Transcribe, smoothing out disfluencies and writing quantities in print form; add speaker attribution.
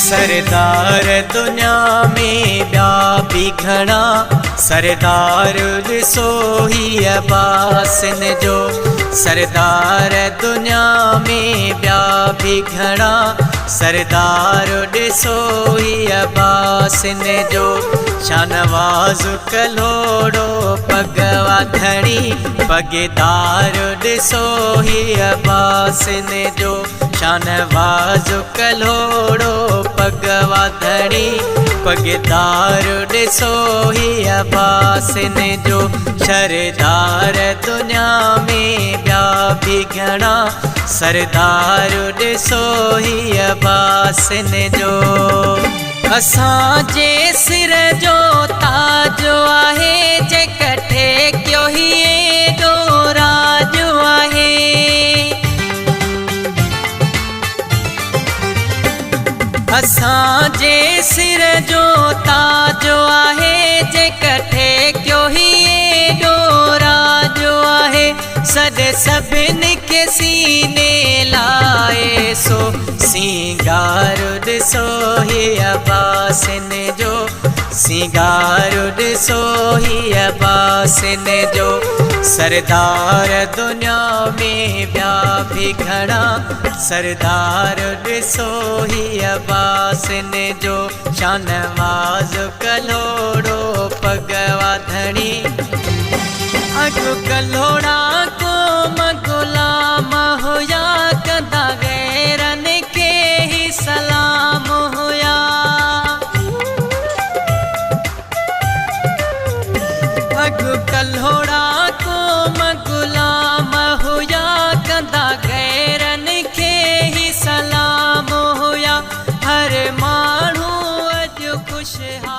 Speaker 1: सरदार दुनिया में ॿिया बि घणा, सरदार ॾिसो ही अब्बासिन जो। सरदार दुनिया में ॿिया बि घणा, सरदार ॾिसो ही अब्बासिन जो। शानवाज़ कलोड़ो पगवा धणी, पगेदार ॾिसो ही अब्बासिन जो। शानवाज़ कलोड़ो पगवा धणी, पगेदार ॾिसो ही अब्बासिन जो। सरदार दुनिया में ॿिया बि घणा, सरदार ॾिसो ही अब्बासिन जो। असांजे सिर जो ताज आहे, जे कठे कयो ही एॾो राज आहे। असांजे सिर जो ताज आहे, जे कठे कयो ही एॾो राज आहे। सॾ सभिनी खे सीने लाए सो, सिंगार ॾिसो ही अब्बासिन जो। सिंगार ॾिसो ही अब्बासिन जो। सरदार दुनिया में ॿिया बि घणा, सरदार ॾिसो ही अब्बासिन जो। शानवाज़ कलोड़ो पगवा धणी, अॻु कलोड़ा क़ौम ग़ुलाम हुया, कंदा गैरनि खे ही सलाम हुया। अॻु कलोड़ा क़ौम ग़ुलाम हुया, कंदा गैरनि खे ही सलाम हुया। हर माण्हू अॼु ख़ुशहाल